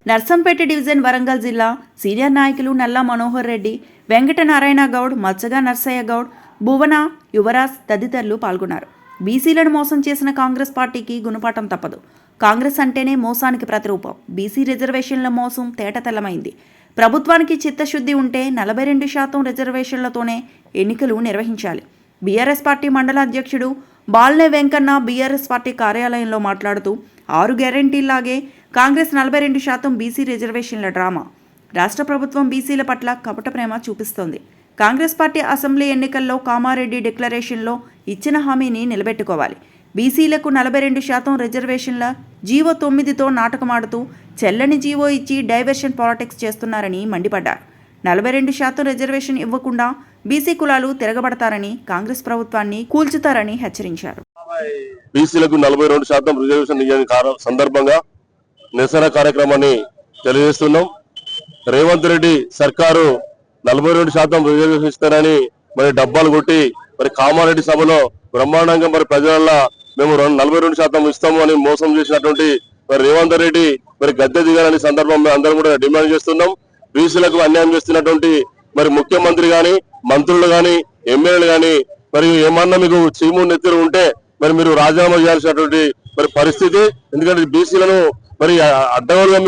Narsampet division Warangal జిల్లా senior నాయకులు నల్లా మనోహర్ రెడ్డి, వెంకట నారాయణ గౌడ్, మత్సగా నర్సయ్య గౌడ్, భువన, యువరాజ్ తదితరులు పాల్గొన్నారు. బీసీలను మోసం చేసిన కాంగ్రెస్ పార్టీకి గుణపాఠం తప్పదు. కాంగ్రెస్ అంటేనే మోసానికి ప్రతిరూపం. బీసీ రిజర్వేషన్ల మోసం తేటతెల్లమైంది. ప్రభుత్వానికి చిత్తశుద్ధి ఉంటే 42% రిజర్వేషన్లతోనే ఎన్నికలు నిర్వహించాలి. బీఆర్ఎస్ పార్టీ మండల అధ్యక్షుడు బాల్నే వెంకన్న బీఆర్ఎస్ పార్టీ కార్యాలయంలో మాట్లాడుతూ 6 గ్యారెంటీల్లాగే కాంగ్రెస్ 42% బీసీ రిజర్వేషన్ల డ్రామా. రాష్ట్ర ప్రభుత్వం బీసీల పట్ల కపట ప్రేమ చూపిస్తోంది. కాంగ్రెస్ పార్టీ అసెంబ్లీ ఎన్నికల్లో కామారెడ్డి డిక్లరేషన్లో ఇచ్చిన హామీని నిలబెట్టుకోవాలి. బీసీలకు 42% రిజర్వేషన్ల జీవో 9తో నాటకమాడుతూ చెల్లని జీవో ఇచ్చి డైవర్షన్ పాలిటిక్స్ చేస్తున్నారని మండిపడ్డారు. 42% రిజర్వేషన్ ఇవ్వకుండా బీసీ కులాలు తిరగబడతారని, కాంగ్రెస్ ప్రభుత్వాన్ని కూల్చుతారని హెచ్చరించారు. బీసీలకు 42% రిజర్వేషన్ ఇవ్వని సందర్భంగా నిరసన కార్యక్రమాన్ని తెలియజేస్తున్నాం. రేవంత్ రెడ్డి సర్కారు 42% రిజర్వేషన్ ఇస్తారని మరి డబ్బాలు కొట్టి మరి కామారెడ్డి సభలో బ్రహ్మాండంగా మరి ప్రజల మేము 42% ఇస్తాము అని మోసం చేసినటువంటి మరి రేవంత్ రెడ్డి మరి గద్దె దిగాలని సందర్భంలో అందరం కూడా డిమాండ్ చేస్తున్నాం. బీసీలకు అన్యాయం చేస్తున్నటువంటి మరి ముఖ్యమంత్రి గాని, మంత్రులు గాని, ఎమ్మెల్యేలు గాని మరి ఏమన్నా మీకు చీము నెత్తురు ఉంటే మరి మీరు రాజీనామా చేయాల్సినటువంటి మరి పరిస్థితి. ఎందుకంటే బీసీలను మరి అడ్డగోలుగా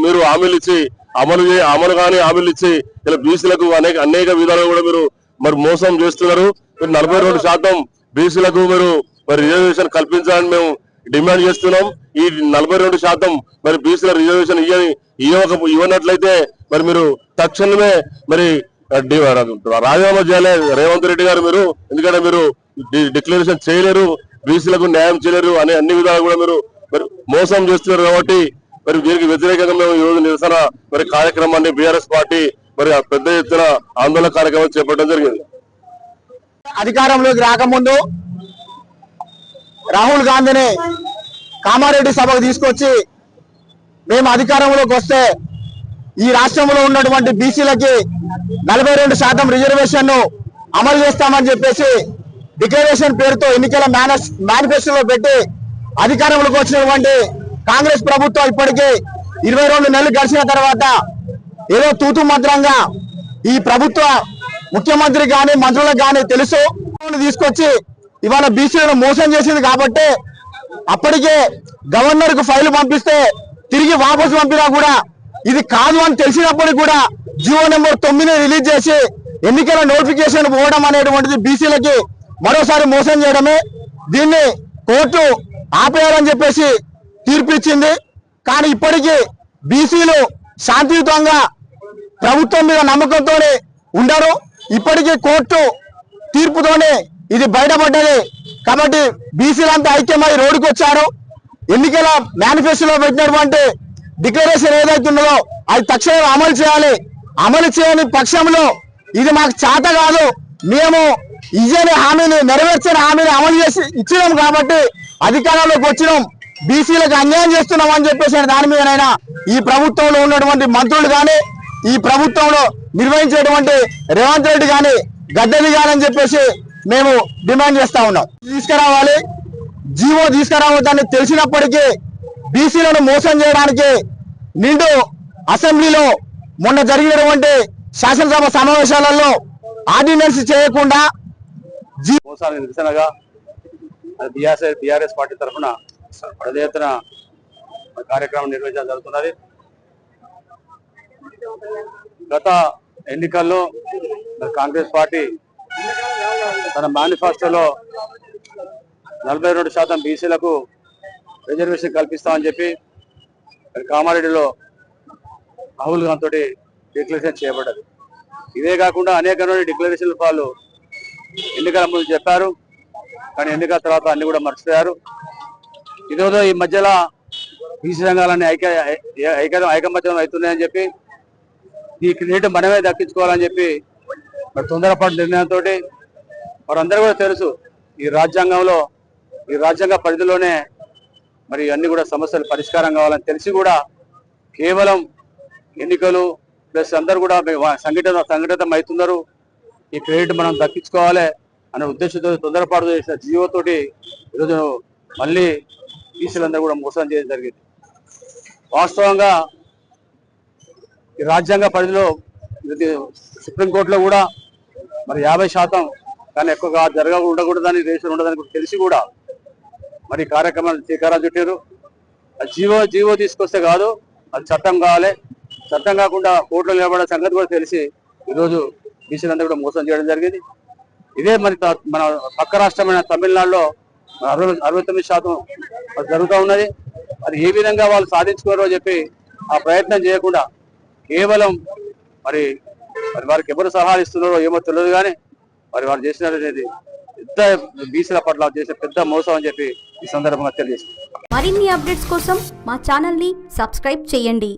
మీరు హామీలు ఇచ్చి అమలు కానీ హామీలు ఇచ్చి ఇలా బీసీలకు అనేక విధాలుగా కూడా మీరు మరి మోసం చేస్తున్నారు. 42% బీసీలకు మీరు మరి రిజర్వేషన్ కల్పించాలని మేము డిమాండ్ చేస్తున్నాం. ఈ 42% మరి బీసీల రిజర్వేషన్ ఇవ్వనట్లయితే మరి మీరు తక్షణమే మరి రాజీనామా చేయాలి రేవంత్ రెడ్డి గారు మీరు. ఎందుకంటే మీరు డిక్లరేషన్ చేయలేరు, బీసీలకు న్యాయం చేయలేరు అనే అన్ని విధాలు కూడా మీరు మరి మోసం చేస్తున్నారు. కాబట్టి మరి దీనికి వ్యతిరేకంగా మేము ఈ రోజు నిరసన మరి కార్యక్రమాన్ని బీఆర్ఎస్ పార్టీ మరి పెద్ద ఎత్తున ఆందోళన కార్యక్రమం చేపట్టడం జరిగింది. అధికారంలోకి రాకముందు రాహుల్ గాంధీని కామారెడ్డి సభకు తీసుకొచ్చి మేము అధికారంలోకి వస్తే ఈ రాష్ట్రంలో ఉన్నటువంటి బీసీలకి 42% రిజర్వేషన్ ను అమలు చేస్తామని చెప్పేసి డిక్లరేషన్ పేరుతో ఎన్నికల మేనిఫెస్టోలో పెట్టి అధికారంలోకి వచ్చినటువంటి కాంగ్రెస్ ప్రభుత్వం ఇప్పటికీ 22 నెలలు గడిచిన తర్వాత ఏదో తూతు మంత్రంగా ఈ ప్రభుత్వ ముఖ్యమంత్రి కానీ మంత్రులకు కానీ తెలుసు తీసుకొచ్చి ఇవాళ బీసీలను మోసం చేసింది. కాబట్టి అప్పటికే గవర్నర్ కు ఫైల్ పంపిస్తే తిరిగి వాపసు పంపినా కూడా ఇది కాదు అని తెలిసినప్పటికీ కూడా జీవో నెంబర్ 9 రిలీజ్ చేసి ఎన్నికల నోటిఫికేషన్ పోవడం అనేటువంటిది బీసీలకి మరోసారి మోసం చేయడమే. దీన్ని కోర్టు ఆపేయాలని చెప్పేసి తీర్పు ఇచ్చింది. కానీ ఇప్పటికీ బీసీలు శాంతియుతంగా ప్రభుత్వం మీద నమ్మకంతో ఉండరు. ఇప్పటికీ కోర్టు తీర్పుతోనే ఇది బయటపడ్డది. కాబట్టి బీసీలంతా ఐక్యమై రోడ్డుకు వచ్చారు. ఎన్నికల మేనిఫెస్టోలో పెట్టినటువంటి డిక్లరేషన్ ఏదైతే ఉన్నదో అది తక్షణం అమలు చేయాలి. అమలు చేయని పక్షంలో ఇది మాకు చేత కాదు, మేము ఇచ్చని హామీని నెరవేర్చిన హామీని అమలు చేసి ఇచ్చినాం కాబట్టి అధికారంలోకి వచ్చినాం, బీసీలకు అన్యాయం చేస్తున్నాం అని చెప్పేసి దాని మీదనైనా ఈ ప్రభుత్వంలో ఉన్నటువంటి మంత్రులు కానీ ఈ ప్రభుత్వంలో నిర్వహించేటువంటి రేవంత్ రెడ్డి కానీ గద్దె దిగాలని చెప్పేసి మేము డిమాండ్ చేస్తా ఉన్నాం. తీసుకురావాలి, జీవో తీసుకురావద్దని తెలిసినప్పటికీ బీసీలను మోసం చేయడానికి నిండు అసెంబ్లీలో మొన్న జరిగినటువంటి శాసనసభ సమావేశాలలో ఆర్డినెన్స్ చేయకుండా మోసాన్ని నిరసనగా బీఆర్ఎస్ పార్టీ తరఫున పెద్ద ఎత్తున కార్యక్రమం నిర్వహించడం జరుగుతున్నది. గత ఎన్నికల్లో కాంగ్రెస్ పార్టీ తన మేనిఫెస్టోలో 42% బీసీలకు రిజర్వేషన్ కల్పిస్తామని చెప్పి కామారెడ్డిలో రాహుల్ గాంధీ తోటి డిక్లరేషన్ చేయబడ్డది. ఇదే కాకుండా అనేక డిక్లరేషన్లు వాళ్ళు ఎన్నికల ముందు చెప్పారు, కానీ ఎన్నికల తర్వాత అన్ని కూడా ఈరోజు ఈ మధ్యలో బీసీ సంఘాలన్నీ ఐకమత్యం అవుతున్నాయని చెప్పి ఈ క్రెడిట్ మనమే దక్కించుకోవాలని చెప్పి మరి తొందరపాటు నిర్ణయంతో వారందరూ కూడా తెలుసు ఈ రాజ్యాంగ పరిధిలోనే మరి అన్ని కూడా సమస్యలు పరిష్కారం కావాలని తెలిసి కూడా కేవలం ఎన్నికలు ప్లస్ అందరూ కూడా సంఘటితం అవుతున్నారు, ఈ క్రెడిట్ మనం దక్కించుకోవాలి అనే ఉద్దేశంతో తొందరపాటు చేసిన జియో తోటి ఈరోజు మళ్ళీ బీసీలందరూ కూడా మోసం చేయడం జరిగింది. వాస్తవంగా ఈ రాజ్యాంగ పరిధిలో ఇది సుప్రీంకోర్టులో కూడా మరి 50% కానీ ఎక్కువగా ఉండకూడదని రేషన్ ఉండదని కూడా తెలిసి కూడా మరి కార్యక్రమాన్ని శ్రీకారం చుట్టారు. జీవో తీసుకొస్తే కాదు, అది చట్టం కావాలి. చట్టం కాకుండా కోర్టులో నిలబడే సంగతి కూడా తెలిసి ఈరోజు బీసీలంతా కూడా మోసం చేయడం జరిగింది. ఇదే మరి మన పక్క రాష్ట్రమైన తమిళనాడులో 69% జరుగుతూ ఉన్నది. అది ఏ విధంగా వాళ్ళు సాధించుకోరో చెప్పి ఆ ప్రయత్నం చేయకుండా కేవలం మరి వారికి ఎవరు సలహా ఇస్తున్నారో ఏమో తెలియదు, కానీ మరి వారు చేసినది పెద్ద బీసీల పట్ల చేసే పెద్ద మోసం అని చెప్పి ఈ సందర్భంగా తెలియజేస్తుంది. మరిన్ని అప్డేట్స్ కోసం మా ఛానల్ని సబ్స్క్రైబ్ చేయండి.